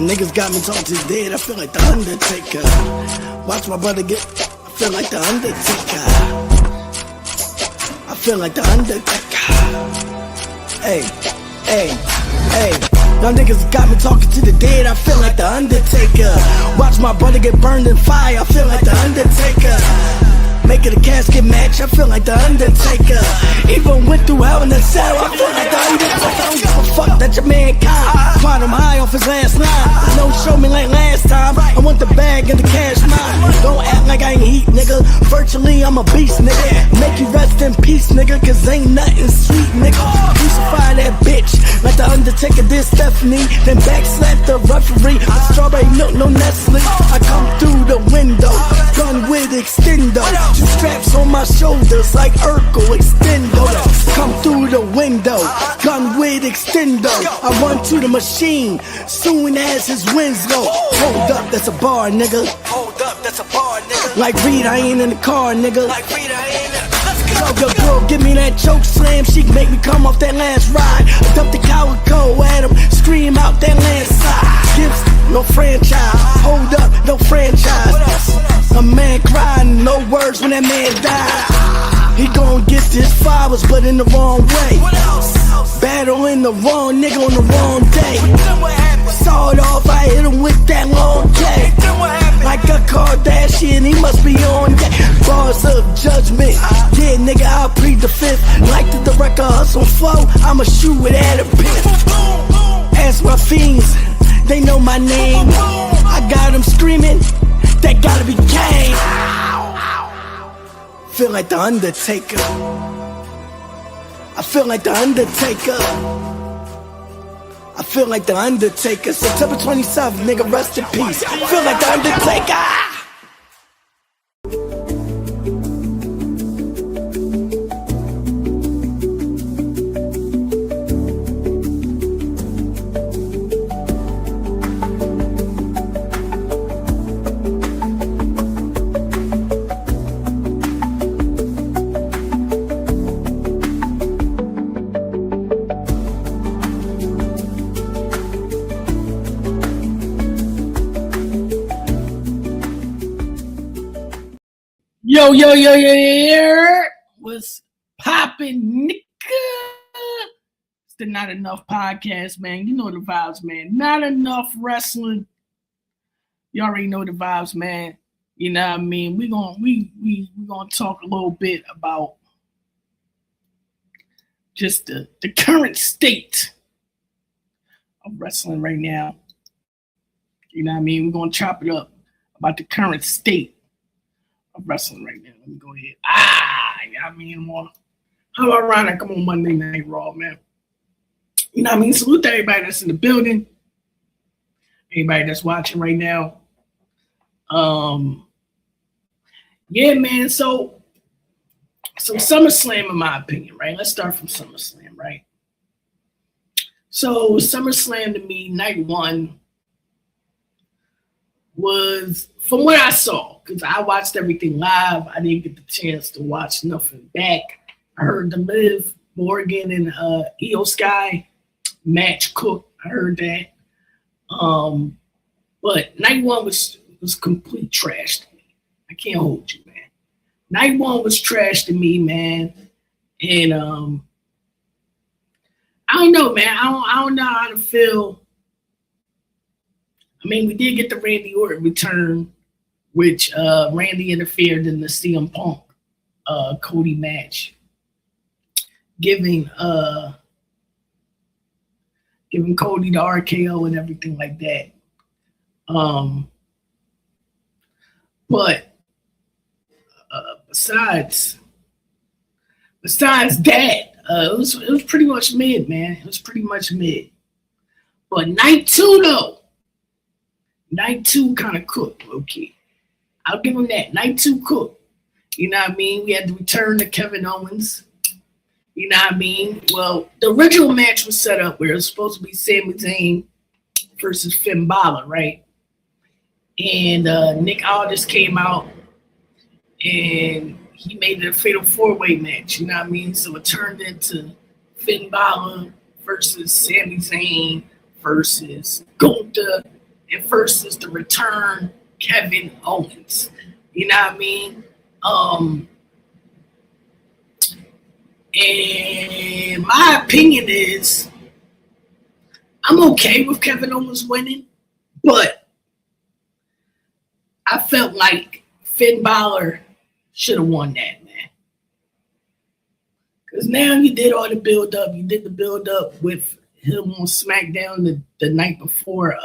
Niggas got me talking to the dead, I feel like the Undertaker. Watch my brother get, I feel like the Undertaker. I feel like the Undertaker. Hey, hey, hey. Y'all niggas got me talking to the dead, I feel like the Undertaker. Watch my brother get burned in fire, I feel like the Undertaker. Making a casket match, I feel like the Undertaker. Even went through hell in a cell, I feel like the Undertaker. I don't give a fuck that your mankind find him high off his last line. Don't show me like last time, I want the bag and the cash mine. Don't act like I ain't heat, nigga. Virtually, I'm a beast, nigga. Make you rest in peace, nigga, cause ain't nothing sweet, nigga. Crucify that bitch like the Undertaker did Stephanie. Then backslap the referee with strawberry milk, no Nestle. I come through the window, gun with extendo. Two straps on my shoulders like Urkel extendo. Come through the window, gun with extendo. I run to the machine soon as his wins go. Hold up, that's a bar, nigga. Hold up, that's a bar, nigga. Like Reed, I ain't in the car, nigga. Like Reed, I ain't in the car. Yo, girl, give me that choke slam. She can make me come off that last ride. I dump the calico at him, scream out that landslide. Gives no franchise. Hold up, no franchise. A man crying, no words when that man died. He gon' get his flowers, but in the wrong way. Battle in the wrong nigga on the wrong day. Sawed off, I hit him with that long J. Like a Kardashian, he must be on that. Bars of judgment, yeah nigga, I'll plead the fifth. Like the director hustle flow, I'ma shoot it at a pin. Ask my fiends, they know my name. I got them screaming, that gotta be Kane. Feel like the Undertaker. I feel like the Undertaker. I feel like the Undertaker. September 27th, nigga, rest in peace. I feel like the Undertaker. Yo, what's poppin', nigga? It's the Not Enough podcast, man. You know the vibes, man. Not enough wrestling. You already know the vibes, man. You know what I mean? We gonna talk a little bit about just the current state of wrestling right now. You know what I mean? We're gonna chop it up about the current state of wrestling right now. Let me go ahead. I mean, how ironic I'm on Monday Night Raw, man. You know what I mean? Salute to everybody that's in the building. Anybody that's watching right now. Yeah, man. So SummerSlam, in my opinion, right? Let's start from SummerSlam, right? So SummerSlam to me, night one, was, from what I saw, because I watched everything live, I didn't get the chance to watch nothing back. I heard the Liv, Morgan, and Io Sky match cook. I heard that. But night one was complete trash to me. I can't hold you, man. Night one was trash to me, man. And I don't know, man. I don't know how to feel. I mean, we did get the Randy Orton return, which Randy interfered in the CM Punk Cody match, giving Cody the RKO and everything like that. But besides that, it was pretty much mid, man. It was pretty much mid. But night two, though. Night two kind of cooked, okay. I'll give him that. Night two cooked. You know what I mean? We had to return to Kevin Owens. You know what I mean? Well, the original match was set up where it was supposed to be Sami Zayn versus Finn Balor, right? And Nick Aldis came out and he made it a fatal four-way match, you know what I mean? So it turned into Finn Balor versus Sami Zayn versus Gunther and versus the return Kevin Owens. You know what I mean? And my opinion is I'm okay with Kevin Owens winning, but I felt like Finn Balor should have won that, man. Because now you did all the build-up. You did the build-up with him on SmackDown the night before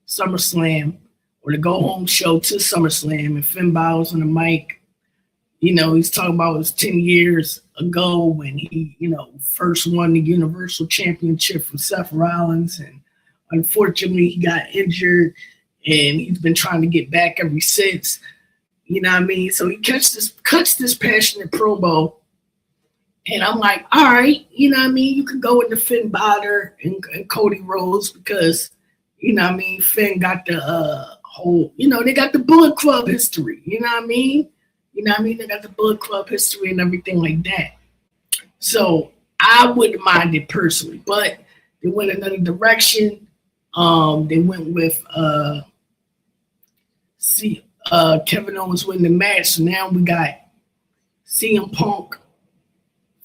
SummerSlam, or the go-home show to SummerSlam, and Finn Balor's on the mic. You know, he's talking about it was 10 years ago when he, you know, first won the Universal Championship from Seth Rollins, and unfortunately he got injured, and he's been trying to get back ever since. You know what I mean? So he cuts this passionate promo, and I'm like, all right, you know what I mean? You can go into Finn Balor and Cody Rhodes because, you know what I mean, Finn got the whole, you know, they got the Bullet Club history, you know what I mean? You know what I mean? They got the Bullet Club history and everything like that. So I wouldn't mind it personally, but they went another direction. They went with Kevin Owens winning the match. So now we got CM Punk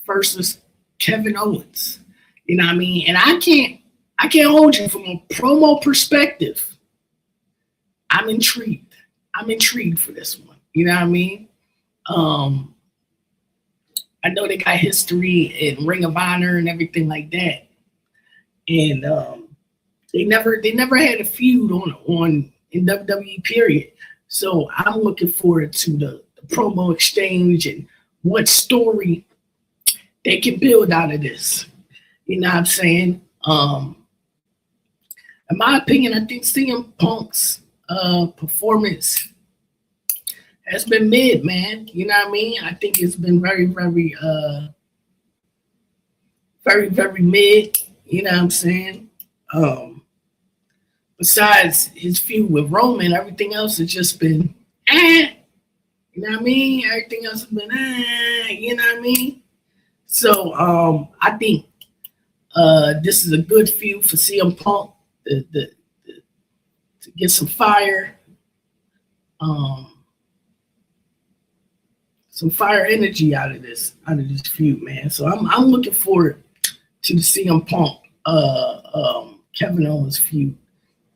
versus Kevin Owens. You know what I mean? And I can't hold you from a promo perspective. I'm intrigued. I'm intrigued for this one. You know what I mean? I know they got history in Ring of Honor and everything like that. And they never had a feud on in WWE period. So I'm looking forward to the promo exchange and what story they can build out of this. You know what I'm saying? In my opinion, I think CM Punk's performance has been mid, man. You know what I mean? I think it's been very, very, very, very mid. You know what I'm saying? Besides his feud with Roman, everything else has just been You know what I mean? Everything else has been you know what I mean? So I think this is a good feud for CM Punk to get some fire. Some fire energy out of this feud, man. So I'm looking forward to the CM Punk Kevin Owens feud.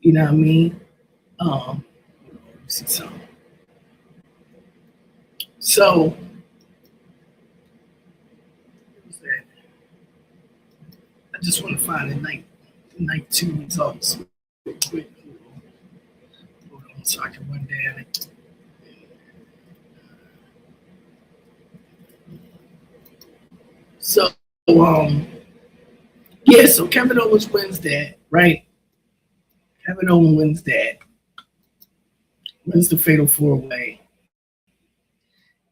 You know what I mean? Let's see something. So I just want to find the night 2 results real quick. Hold on so I can run down it. So, so Kevin Owens wins that, right? Kevin Owens wins that. Wins the Fatal 4-Way.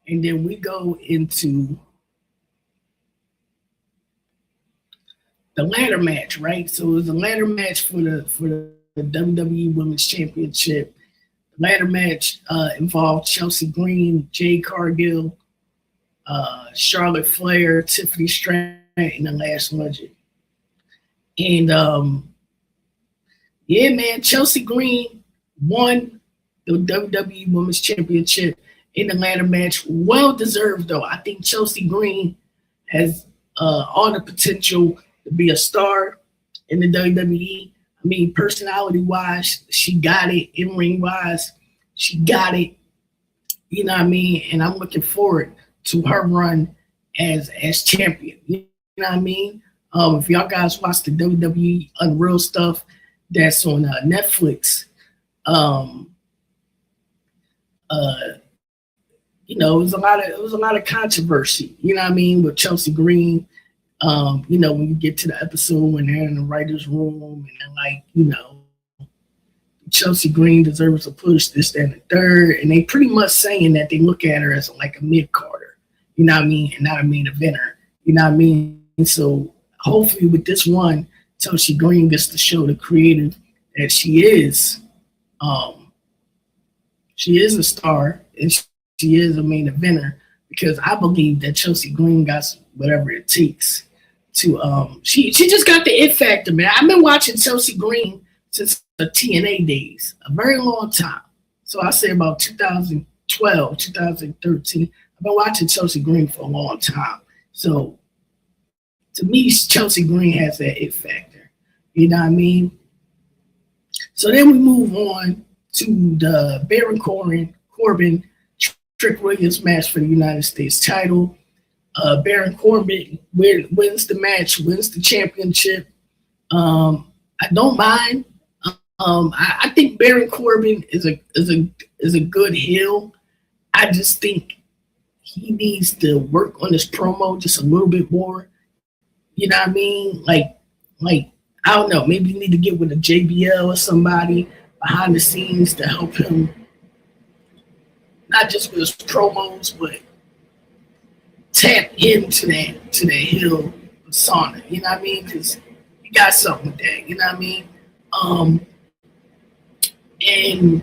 And then we go into the ladder match, right? So it was a ladder match for the WWE Women's Championship. The ladder match involved Chelsea Green, Jade Cargill, Charlotte Flair, Tiffany Stratton, and the Last Legend. And man, Chelsea Green won the WWE Women's Championship in the ladder match. Well deserved, though. I think Chelsea Green has all the potential to be a star in the WWE. I mean, personality-wise, she got it. In-ring-wise, she got it. You know what I mean? And I'm looking forward to her run as champion. You know what I mean? If y'all guys watch the WWE Unreal stuff that's on Netflix, you know, it was a lot of controversy, you know what I mean, with Chelsea Green. You know, when you get to the episode when they're in the writer's room and they're like, you know, Chelsea Green deserves a push, this, that, and the third. And they pretty much saying that they look at her as like a mid-carder, you know what I mean, and not a main eventer, you know what I mean? So hopefully with this one, Chelsea Green gets to show the creative that she is. Um, she is a star and she is a main eventer because I believe that Chelsea Green got whatever it takes to. She just got the it factor, man. I've been watching Chelsea Green since the TNA days, a very long time. So I say about 2012, 2013. I've been watching Chelsea Green for a long time. So to me, Chelsea Green has that it factor. You know what I mean? So then we move on to the Baron Corbin Trick Williams match for the United States title. Baron Corbin wins the match, wins the championship. I don't mind. I think Baron Corbin is a good heel. I just think he needs to work on his promo just a little bit more. You know what I mean? Like I don't know. Maybe you need to get with a JBL or somebody behind the scenes to help him, not just with his promos, but tap into that heel persona. You know what I mean? Because he got something with that. You know what I mean? And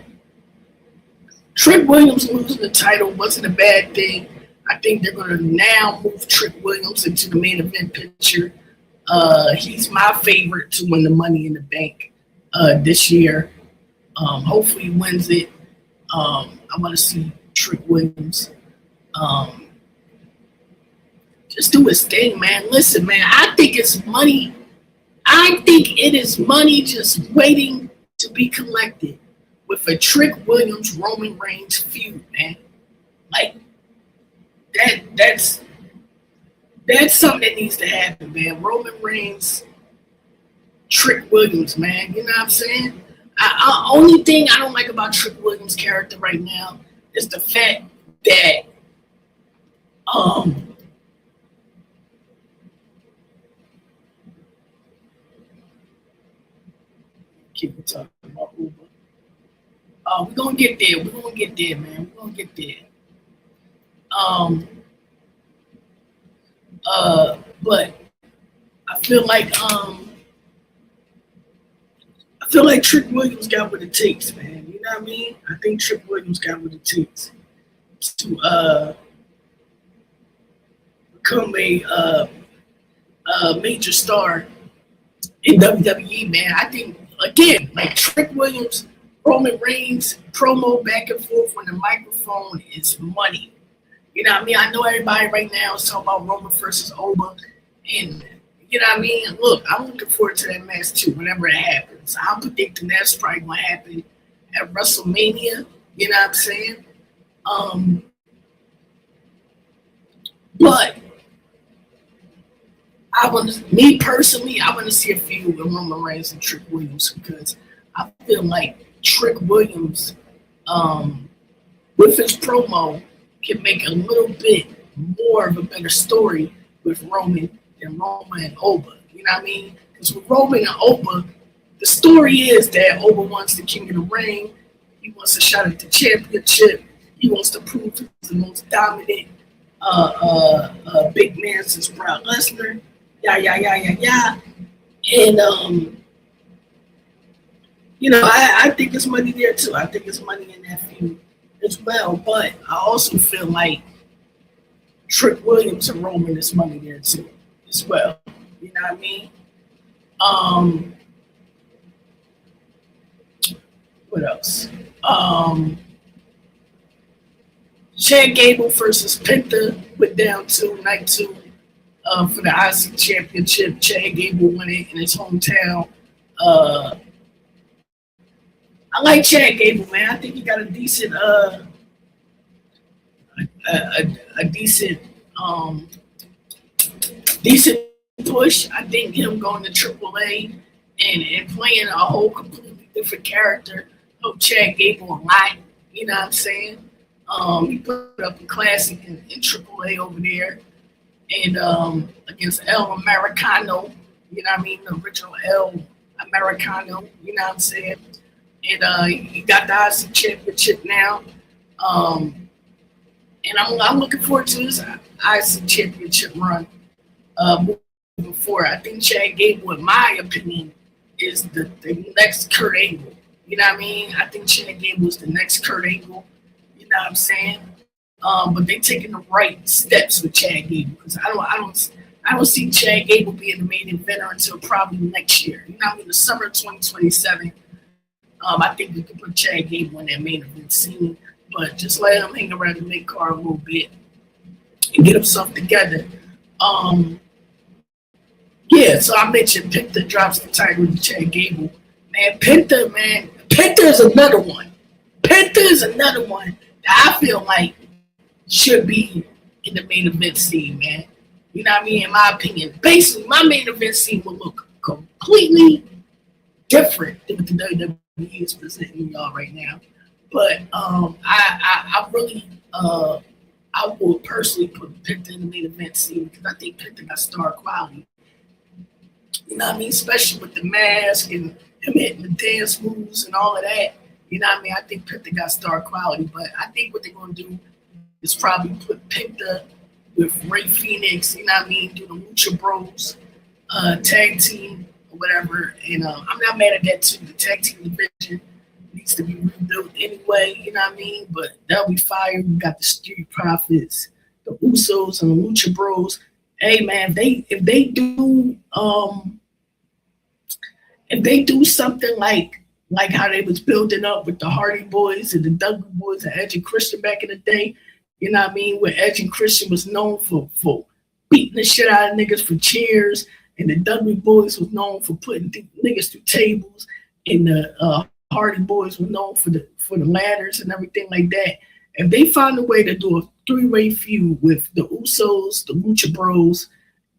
Trick Williams losing the title wasn't a bad thing. I think they're going to now move Trick Williams into the main event picture. He's my favorite to win the Money in the Bank this year. Hopefully he wins it. I want to see Trick Williams just do his thing, man. Listen, man, I think it's money. I think it is money just waiting to be collected with a Trick Williams Roman Reigns feud, man. Like that's something that needs to happen, man. Roman Reigns, Trick Williams, man. You know what I'm saying? Only thing I don't like about Trick Williams' character right now is the fact that keep talking about Uber. We're gonna get there. We're gonna get there, man. We're gonna get there. But I feel like Trick Williams got what it takes, man. You know what I mean? I think Trick Williams got what it takes to become a major star in WWE, man. I think again, like Trick Williams, Roman Reigns promo back and forth on the microphone is money. You know what I mean? I know everybody right now is talking about Roman versus Oba. And, you know what I mean? Look, I'm looking forward to that match too, whenever it happens. I'm predicting that's probably going to happen at WrestleMania. You know what I'm saying? But me personally, I want to see a feud with Roman Reigns and Trick Williams because I feel like Trick Williams, with his promo, can make a little bit more of a better story with Roman than Roman and Oba. You know what I mean? Because with Roman and Oba, the story is that Oba wants the King of the Ring. He wants a shot at the championship. He wants to prove he's the most dominant big man since Brock Lesnar. Yeah. And, you know, I think there's money there too. I think there's money in that feud as well. But I also feel like Trick Williams and Roman is money there too as well. You know what I mean? What else? Chad Gable versus Penta went down to night 2 for the IC Championship. Chad Gable won it in his hometown. I like Chad Gable, man. I think he got a decent, decent push. I think him going to AAA and playing a whole completely different character helped Chad Gable a lot. You know what I'm saying? He put up a classic in AAA over there, and against El Americano. You know what I mean? The original El Americano. You know what I'm saying? And he got the IC Championship now. And I'm looking forward to his IC Championship run before. I think Chad Gable, in my opinion, is the next Kurt Angle. You know what I mean? I think Chad Gable is the next Kurt Angle. You know what I'm saying? But they taking the right steps with Chad Gable because I don't see Chad Gable being the main eventer until probably next year. You know what I mean? The summer of 2027. I think we can put Chad Gable in that main event scene, but just let him hang around the mid card a little bit and get himself together. Yeah, so I mentioned Penta drops the title to Chad Gable. Penta is another one. Penta is another one that I feel like should be in the main event scene, man. You know what I mean? In my opinion, basically, my main event scene will look completely different than what the WWE is presenting y'all right now. But I really, I would personally put Penta in the main event scene because I think Penta got star quality. You know what I mean? Especially with the mask and him hitting the dance moves and all of that. You know what I mean? I think Penta got star quality, but I think what they're going to do is probably put Penta with Ray Phoenix, you know what I mean, do the Lucha Bros tag team or whatever. And I'm not mad at that too. The tag team division needs to be rebuilt anyway, you know what I mean? But that'll be fire. We got the Street Profits, the Usos, and the Lucha Bros. Hey man, if they do something like how they was building up with the Hardy Boys and the Dudley Boys and Edge and Christian back in the day, you know what I mean, where Edge and Christian was known for beating the shit out of niggas for cheers, and the Dudley Boys was known for putting niggas through tables, and the Hardy Boys were known for the ladders and everything like that. If they find a way to do a three-way feud with the Usos, the Lucha Bros,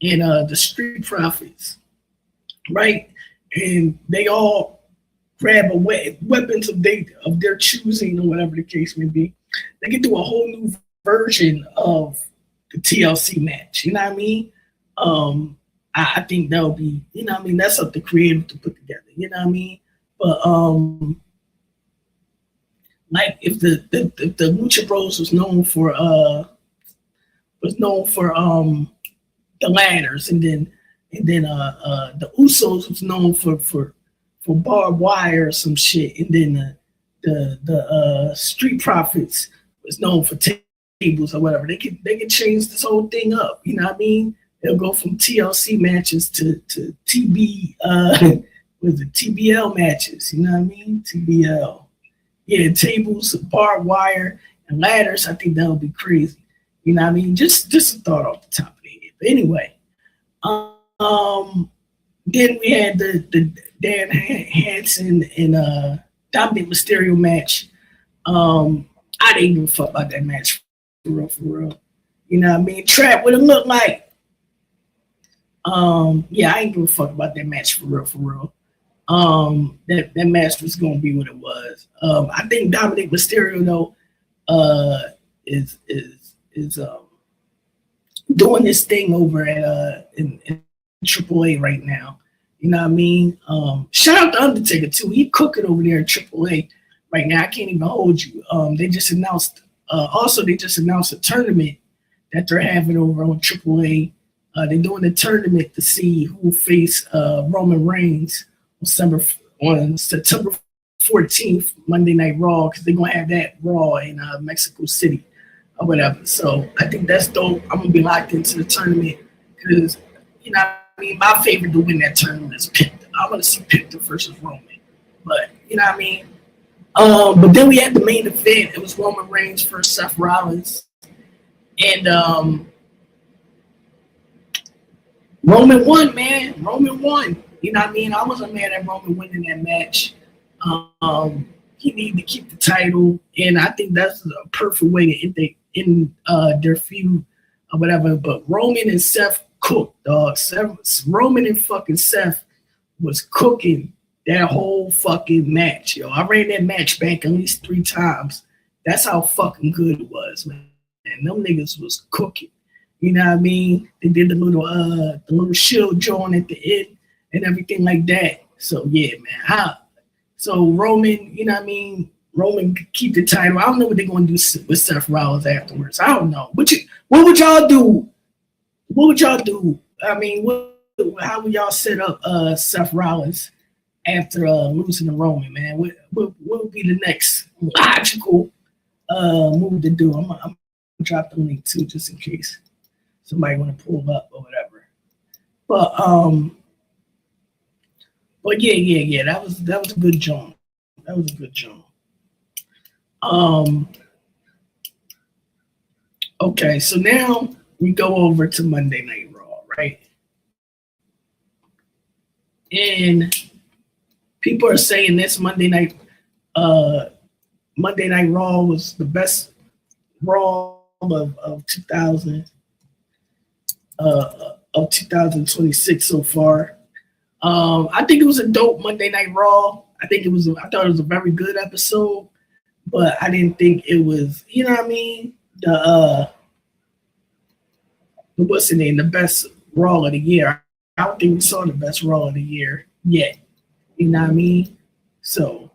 and the Street Profits, right? And they all grab weapons of their choosing or whatever the case may be, they can do a whole new version of the TLC match. You know what I mean? I think that would be, you know what I mean? That's up to creative to put together. You know what I mean? But like if the Lucha Bros was known for the ladders, and then the Usos was known for barbed wire or some shit, and then the Street Profits was known for tables or whatever. They can change this whole thing up. You know what I mean? They'll go from TLC matches to TBL matches. You know what I mean? TBL. Yeah, tables, barbed wire, and ladders. I think that would be crazy. You know what I mean? Just a thought off the top of the head. But anyway, then we had the Dan Hansen and Dominic Mysterio match. I didn't give a fuck about that match for real. You know what I mean? Trap, what it looked like. Yeah, I ain't give a fuck about that match for real. That match was gonna be what it was. I think Dominic Mysterio though is doing this thing over at in AAA right now. You know what I mean? Shout out to Undertaker too. He cooking over there at AAA right now. I can't even hold you. They just announced a tournament that they're having over on AAA. They're doing a tournament to see who will face Roman Reigns on September 14th, Monday Night Raw, because they're gonna have that Raw in Mexico City or whatever. So I think that's dope. I'm gonna be locked into the tournament because, you know what I mean, my favorite to win that tournament is Penta. I want to see Penta versus Roman. But you know what I mean? But then we had the main event. It was Roman Reigns versus Seth Rollins. And Roman won, man. Roman won. You know what I mean? I wasn't mad at Roman winning that match. He needed to keep the title, and I think that's a perfect way to end their feud or whatever. But Roman and Seth cooked, dog. Roman and fucking Seth was cooking that whole fucking match, yo. I ran that match back at least 3 times. That's how fucking good it was, man. And them niggas was cooking. You know what I mean? They did the little shield joint at the end and everything like that. So yeah, man. So Roman, you know what I mean? Roman could keep the title. I don't know what they're gonna do with Seth Rollins afterwards. I don't know. What would y'all do? What would y'all do? I mean, what how will y'all set up Seth Rollins after losing to Roman, man? What would be the next logical move to do? I'm gonna drop the link too, just in case somebody want to pull up or whatever. But yeah. That was a good joint. That was a good joint. Okay, so now we go over to Monday Night Raw, right? And people are saying this Monday Night Raw was the best Raw of 2026 so far. I think it was a dope Monday Night Raw. I thought it was a very good episode, but I didn't think it was, you know what I mean? What's the name? The best Raw of the year. I don't think we saw the best Raw of the year yet. You know what I mean? So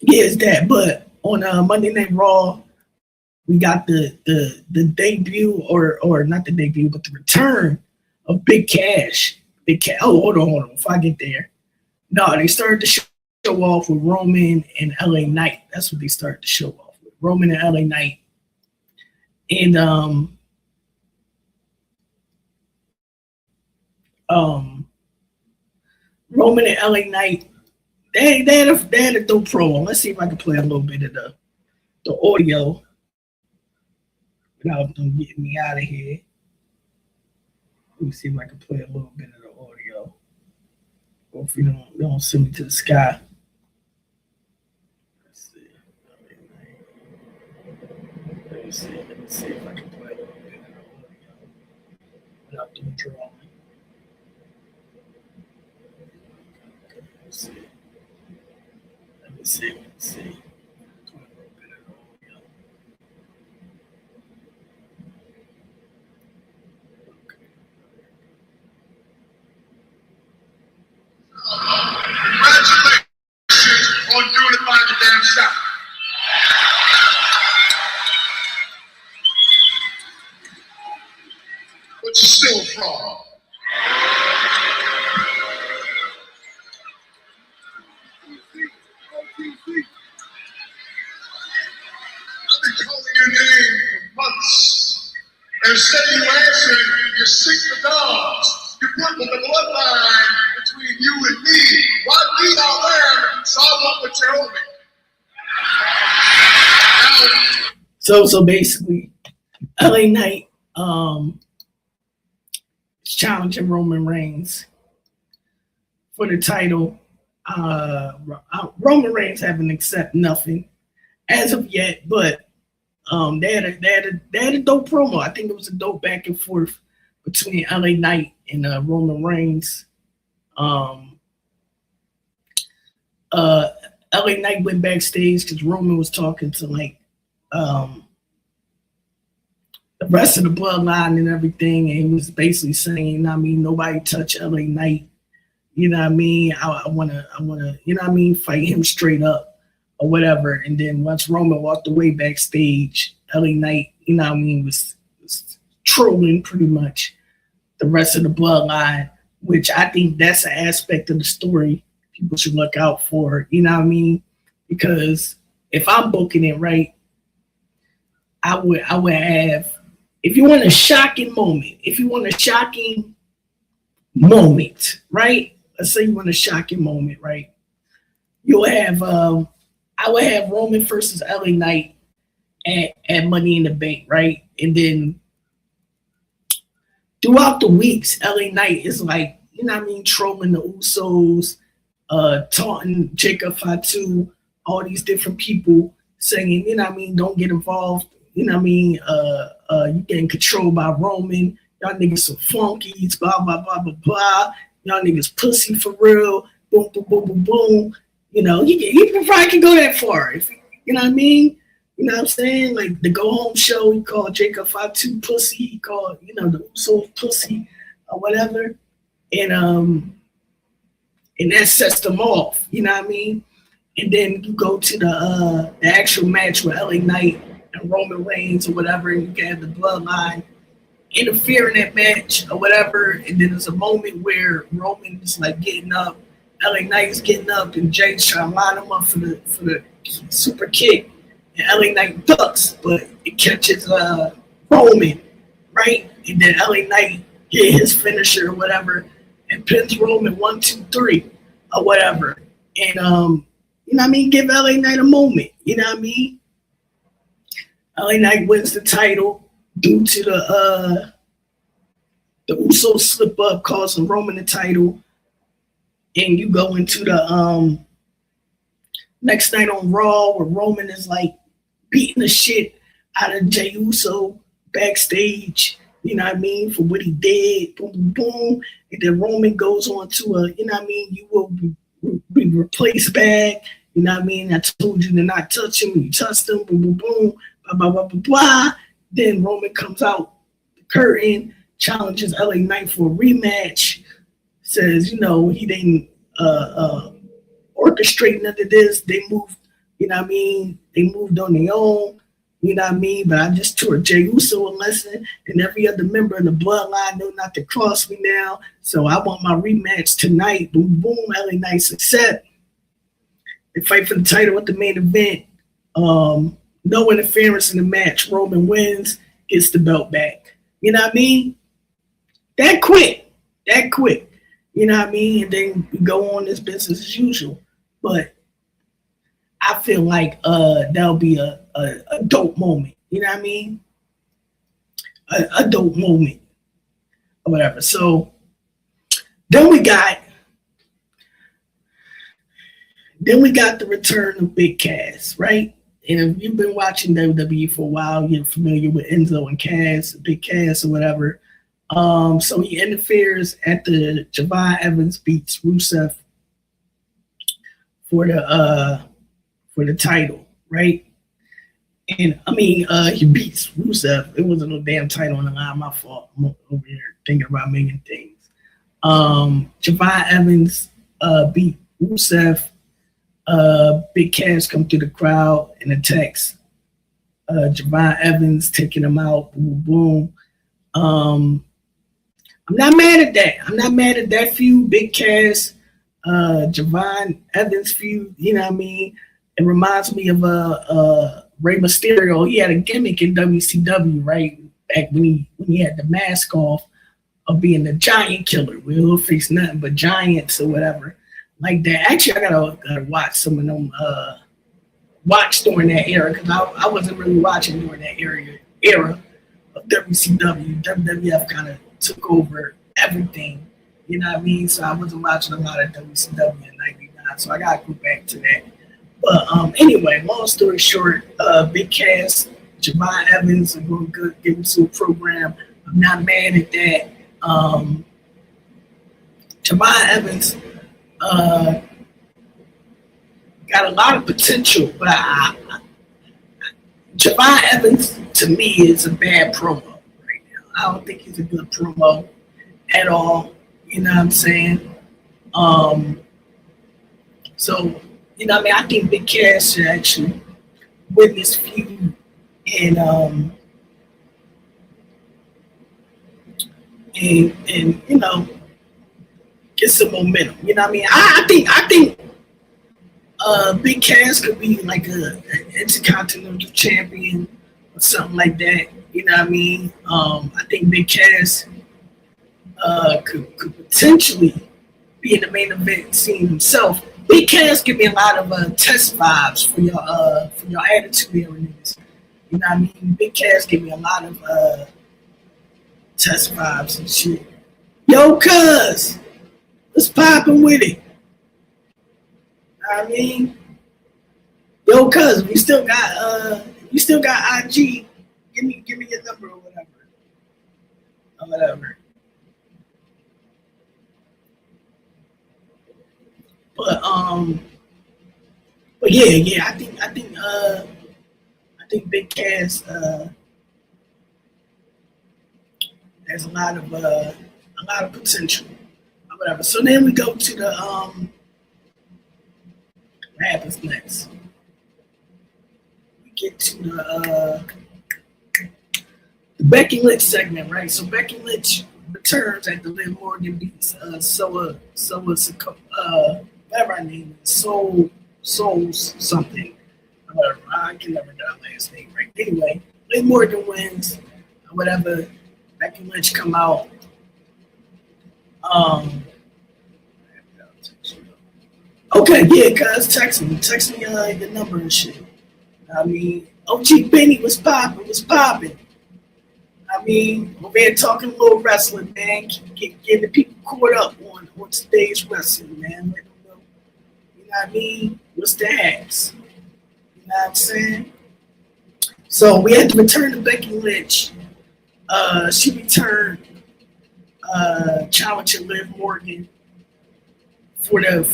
yeah, it's that. But on Monday Night Raw, we got the debut or not the debut, but the return of Big Cash. Oh, hold on. Before I get there, no, they started to show off with Roman and LA Knight. That's what they started to show off with, Roman and LA Knight. And Roman and LA Knight, they had a dope promo. Let's see if I can play a little bit of the audio without them getting me out of here. Let me see if I can play a little bit of the audio. Or if you don't send me to the sky. Let's see. Let me see if I can play a little bit of the audio without them drawing. Let's see. Let me see. Congratulations on doing it by the damn shot. But you're still a fraud. I've been calling your name for months. And instead of you answering, you're sick to dogs. You're putting the bloodline between you and me. Why beat our land so I want what you owe me? So basically, LA Knight is challenging Roman Reigns for the title. Roman Reigns haven't accepted nothing as of yet, but they had a dope promo. I think it was a dope back and forth between LA Knight and Roman Reigns. LA Knight went backstage because Roman was talking to the rest of the bloodline and everything, and he was basically saying, I mean, nobody touch LA Knight. You know what I mean? I wanna, you know what I mean, fight him straight up or whatever. And then once Roman walked away backstage, LA Knight, you know what I mean, was trolling pretty much the rest of the bloodline, which I think that's an aspect of the story people should look out for, you know what I mean? Because if I'm booking it right, I would have, if you want a shocking moment, right? Let's say you want a shocking moment, right? You'll have, I would have Roman versus LA Knight at Money in the Bank, right? And then throughout the weeks, LA Knight is like, you know what I mean, trolling the Usos, taunting Jacob Fatu, all these different people saying, you know what I mean, don't get involved, you know what I mean, you getting controlled by Roman, y'all niggas some flunkies, blah, blah, blah, blah, blah, y'all niggas pussy for real, boom, boom, boom, boom, boom. You know, he probably can go that far, if you know what I mean? You know what I'm saying? Like the Go Home show, he called Jacob Fatu pussy, he called, you know, the Usos pussy or whatever. And that sets them off, you know what I mean? And then you go to the actual match with LA Knight and Roman Reigns or whatever, and you can have the bloodline. interfere in that match or whatever. And then there's a moment where Roman is like getting up, LA Knight is getting up, and Jay's trying to line him up for the super kick. And LA Knight ducks, but it catches Roman, right? And then LA Knight hit his finisher or whatever and pins Roman 1, 2, 3 or whatever. And you know what I mean? Give LA Knight a moment. You know what I mean? LA Knight wins the title due to the Usos slip up, causing Roman the title. And you go into the next night on Raw where Roman is like beating the shit out of Jey Uso backstage, you know what I mean, for what he did, boom, boom, boom. And then Roman goes on to a, you know what I mean, you will be replaced back, you know what I mean, I told you to not touch him, you touched him, boom, boom, boom, blah, blah, blah, blah, blah. Then Roman comes out the curtain, challenges LA Knight for a rematch, says, you know, he didn't orchestrate none of this. They moved, you know what I mean? They moved on their own, you know what I mean? But I just taught Jey Uso a lesson, and every other member in the bloodline know not to cross me now. So I want my rematch tonight. Boom, boom, LA Knight's accept. They fight for the title at the main event. No interference in the match. Roman wins, gets the belt back. You know what I mean? That quick. You know what I mean? And then we go on this business as usual. But I feel like that'll be a dope moment. You know what I mean? A dope moment or whatever. So then we got the return of Big Cass, right? And if you've been watching WWE for a while, you're familiar with Enzo and Cass, Big Cass or whatever. So he interferes at the Javon Evans beats Rusev for the title, right? And I mean, he beats Rusev. It wasn't no damn title on the line. My fault. I'm over here thinking about making things. Javon Evans beat Rusev. Big Cass come through the crowd and attacks Javon Evans, taking him out. Boom, boom. I'm not mad at that. I'm not mad at that feud. Big Cass, Javon Evans feud. You know what I mean? It reminds me of Rey Mysterio. He had a gimmick in WCW, right? Back when he had the mask off of being the giant killer. We will face nothing but giants or whatever like that. Actually, I gotta watch some of them. Watch during that era because I wasn't really watching during that era of WCW. WWF kind of took over everything. You know what I mean? So I wasn't watching a lot of WCW in '99. So I gotta go back to that. But anyway, long story short, Big Cass, Javon Evans are going to get into a program. I'm not mad at that. Javon Evans got a lot of potential, but Javon Evans to me is a bad promo right now. I don't think he's a good promo at all. You know what I'm saying? So, you know what I mean? I think Big Cass should actually win this feud and you know, get some momentum. You know what I mean? I think Big Cass could be like an intercontinental champion or something like that. You know what I mean? I think Big Cass could potentially be in the main event scene himself. Big Cass give me a lot of test vibes for your attitude era niggas. You know what I mean? Big Cass give me a lot of test vibes and shit. Yo, cuz, what's poppin' with it? You know what I mean? Yo, cuz, you still got IG. Give me your number or whatever. But yeah, I think Big Cass has a lot of potential or whatever. So then we go to the what happens next? We get to the Becky Lynch segment, right? So Becky Lynch returns after Liv Morgan beats whatever her name is, Souls something. Whatever. I can never get her last name right. Anyway, Liv Morgan wins, whatever. Becky Lynch come out. Okay, yeah, guys, text me your number and shit. I mean, OG Benny was popping. I mean, over here talking a little wrestling, man. Getting the people caught up on today's wrestling, man. Let them know, you know what I mean? What's the hacks? You know what I'm saying? So we had to return to Becky Lynch. She returned challenging Liv Morgan for the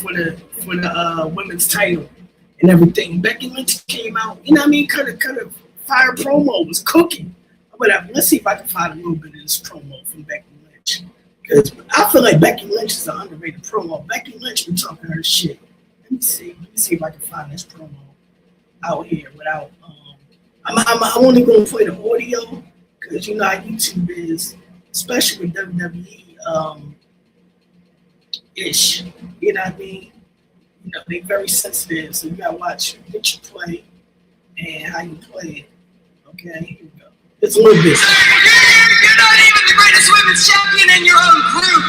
women's title and everything. Becky Lynch came out, you know what I mean? Kind of fire promo, was cooking. Whatever. Let's see if I can find a little bit of this promo from Becky Lynch. Because I feel like Becky Lynch is an underrated promo. Becky Lynch been talking her shit. Let me see if I can find this promo out here without I'm only gonna play the audio because you know how YouTube is, especially with WWE ish. You know what I mean? You know, they're very sensitive, so you gotta watch what you play and how you play it. Okay, here we go. It's a little bit. You're not even the greatest women's champion in your own group.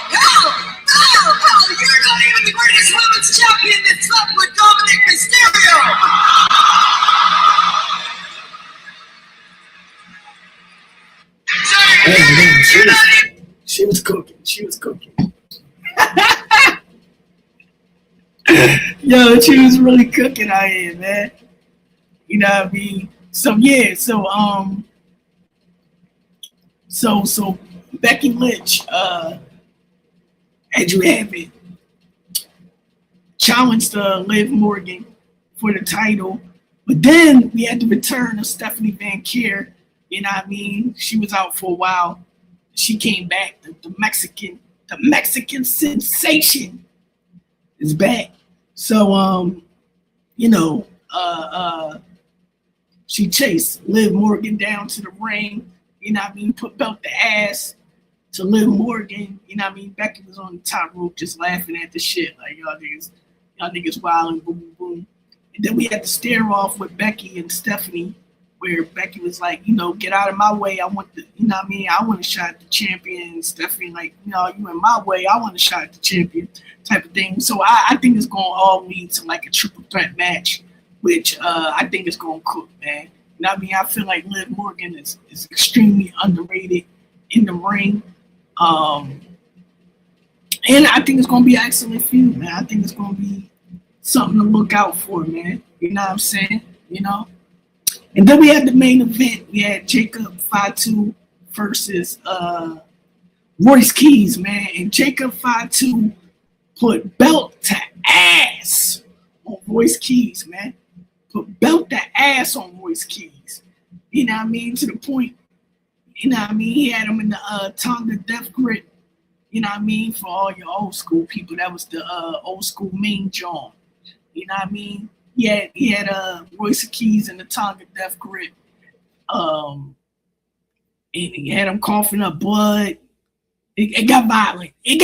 Hell, you're not even the greatest women's champion that slept with Dominic Mysterio. She was cooking. Yo, she was really cooking out here, man. You know what I mean? So yeah, so Becky Lynch, as you have it, challenged Liv Morgan for the title, but then we had the return of Stephanie Van Kier. You know what I mean? She was out for a while. She came back. The Mexican sensation is back. So you know, she chased Liv Morgan down to the ring. You know what I mean? Belt the ass to Liv Morgan. You know what I mean? Becky was on the top rope just laughing at the shit. Like, y'all niggas wild and boom, boom, boom. And then we had to stare off with Becky and Stephanie, where Becky was like, you know, get out of my way. I want the, you know what I mean? I want a shot at the champion. And Stephanie like, you know, you in my way. I want a shot at the champion type of thing. So I think it's going to all lead to like a triple threat match, which I think is going to cook, man. You know what I mean? I feel like Liv Morgan is extremely underrated in the ring. And I think it's going to be an excellent feud, man. I think it's going to be something to look out for, man. You know what I'm saying? You know? And then we had the main event. We had Jacob Fatu versus Royce Keys, man. And Jacob Fatu put belt to ass on Royce Keys, man. Put belt to ass on Royce Keys. You know what I mean? To the point, you know what I mean? He had him in the Tonga Death Grip. You know what I mean? For all your old school people, that was the old school main John. You know what I mean? He had Royce Keys in the Tonga Death Grip. And he had him coughing up blood. It got violent. You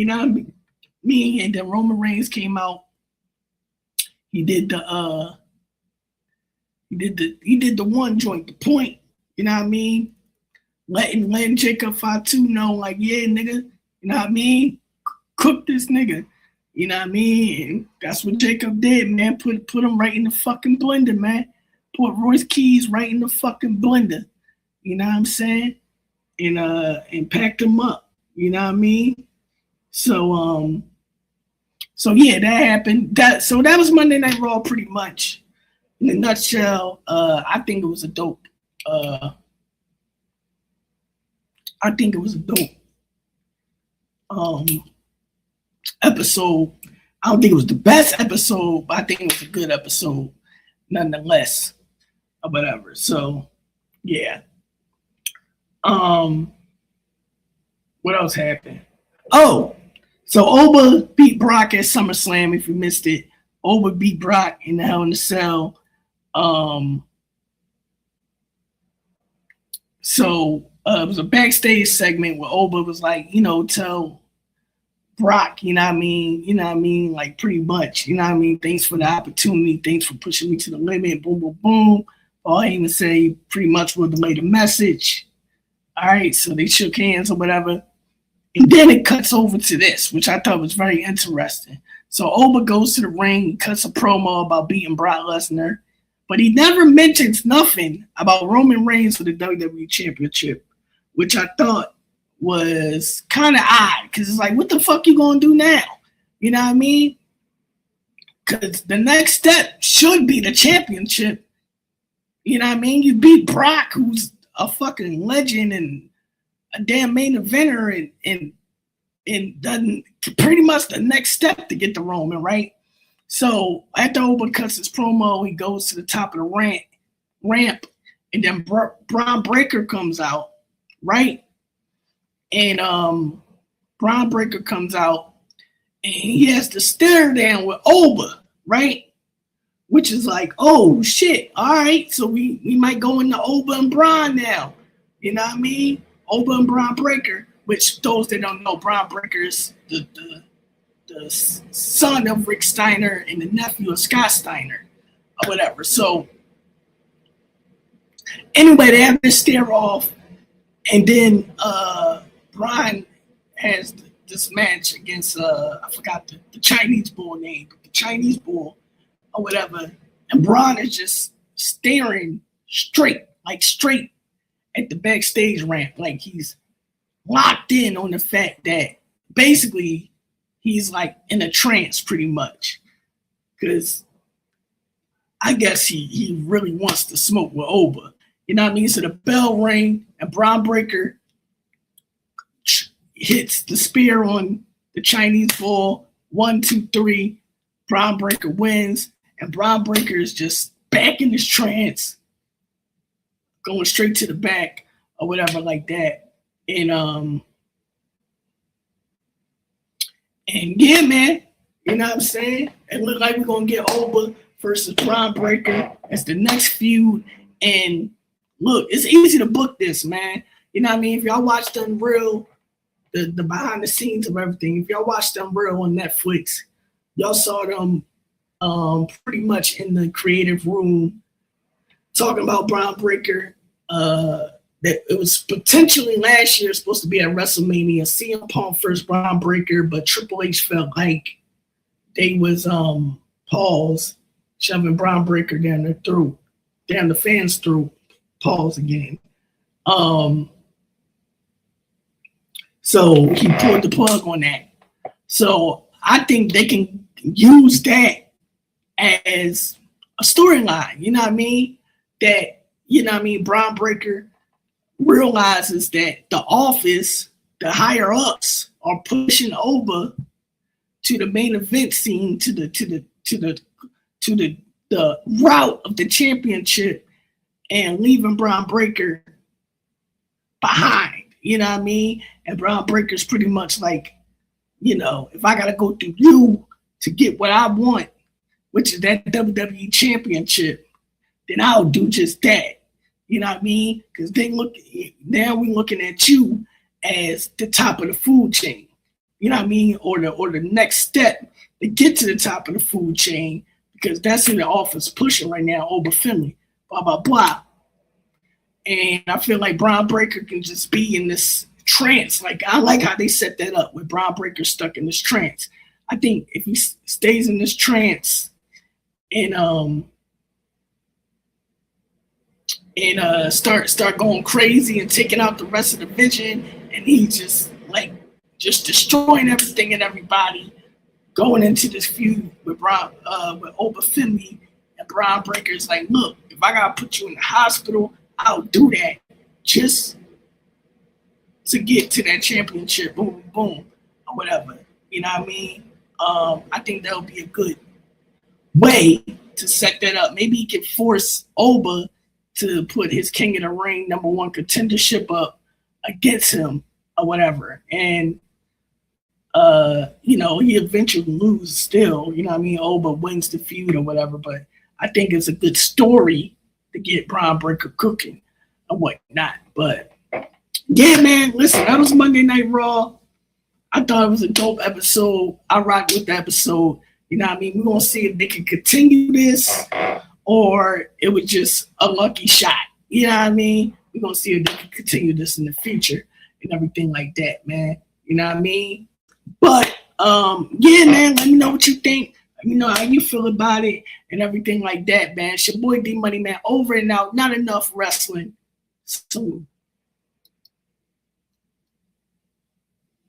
know what I mean? And then Roman Reigns came out. He did the one joint, the point. You know what I mean? Letting Jacob Fatu know, like, yeah, nigga, you know what I mean? Cook this nigga. You know what I mean? And that's what Jacob did, man. Put him right in the fucking blender, man. Put Royce Keys right in the fucking blender. You know what I'm saying? And packed him up. You know what I mean? So yeah, that happened. That was Monday Night Raw pretty much. In a nutshell, I think it was a dope episode. I don't think it was the best episode, but I think it was a good episode nonetheless, or whatever. So yeah. What else happened? Oh, so Oba beat Brock at SummerSlam. If you missed it, Oba beat Brock in the Hell in a Cell. So it was a backstage segment where Oba was like, tell Brock, like pretty much, thanks for the opportunity, thanks for pushing me to the limit, boom, boom, boom. All he even say pretty much would relay the message. All right, so they shook hands or whatever. And then it cuts over to this, which I thought was very interesting. So Oba goes to the ring, cuts a promo about beating Brock Lesnar, but he never mentions nothing about Roman Reigns for the WWE Championship, which I thought was kind of odd, because it's like, what the fuck you gonna do now? You know what I mean? Because the next step should be the championship. You know what I mean? You beat Brock, who's a fucking legend and a damn main eventer, and done pretty much the next step to get the Roman, right? So after Oba cuts his promo, he goes to the top of the ramp, and then Braun Breaker comes out, right? And Braun Breaker comes out, and he has to stare down with Oba, right? Which is like, oh shit, all right, so we might go into Oba and Braun now. You know what I mean? Oba and Braun Breaker, which those that don't know, Braun Breaker is the son of Rick Steiner and the nephew of Scott Steiner, or whatever. So anyway, they have this stare off, and then Braun has this match against I forgot the Chinese bull name, but the Chinese bull or whatever, and Braun is just staring straight at the backstage ramp, like he's locked in on the fact that basically he's like in a trance pretty much, because I guess he really wants to smoke with Oba. You know what I mean? So the bell ring, and Braun Breaker hits the spear on the Chinese bull. 1, 2, 3. Braun Breaker wins, and Braun Breaker is just back in his trance, going straight to the back or whatever like that. And yeah, man, you know what I'm saying? It looked like we're gonna get Oba versus Braun Breaker as the next feud. And look, it's easy to book this, man. You know what I mean? If y'all watched Unreal, the behind the scenes of everything, if y'all watched Unreal on Netflix, y'all saw them pretty much in the creative room talking about Braun Breaker. That it was potentially last year supposed to be at WrestleMania. CM Punk first Braun Breaker, but Triple H felt like they was pause, shoving Braun Breaker down their throat, down the fans' throat. Pause again. So he pulled the plug on that. So I think they can use that as a storyline. You know what I mean? That, you know what I mean, Braun Breaker realizes that the office, the higher ups, are pushing over to the main event scene, to the route of the championship, and leaving Braun Breaker behind. You know what I mean? And Braun Breaker's pretty much like, you know, if I gotta go through you to get what I want, which is that WWE championship, then I'll do just that. You know what I mean? Because now we're looking at you as the top of the food chain. You know what I mean? Or the next step to get to the top of the food chain, because that's who the office pushing right now, Oba Finley, blah, blah, blah. And I feel like Braun Breaker can just be in this trance. Like, I like how they set that up with Braun Breaker stuck in this trance. I think if he stays in this trance and start going crazy and taking out the rest of the vision, and he's just destroying everything and everybody, going into this feud with Oba Finley, and Braun Breaker's like, look, if I gotta put you in the hospital, I'll do that just to get to that championship, boom, boom, or whatever. You know what I mean? I think that'll be a good way to set that up. Maybe he can force Oba to put his King of the Ring #1 contendership up against him or whatever. And You know, he eventually loses still, you know what I mean? Oh, but wins the feud or whatever. But I think it's a good story to get Braun Breaker cooking and whatnot. But yeah, man, listen, that was Monday Night Raw. I thought it was a dope episode. I rocked with the episode. You know what I mean? We're gonna see if they can continue this or it was just a lucky shot. You know what I mean? We're gonna see if they can continue this in the future and everything like that, man. You know what I mean? But yeah, man, let me know what you think. Let me know how you feel about it and everything like that, man. It's your boy D Money, man. Over and out. Not enough wrestling. So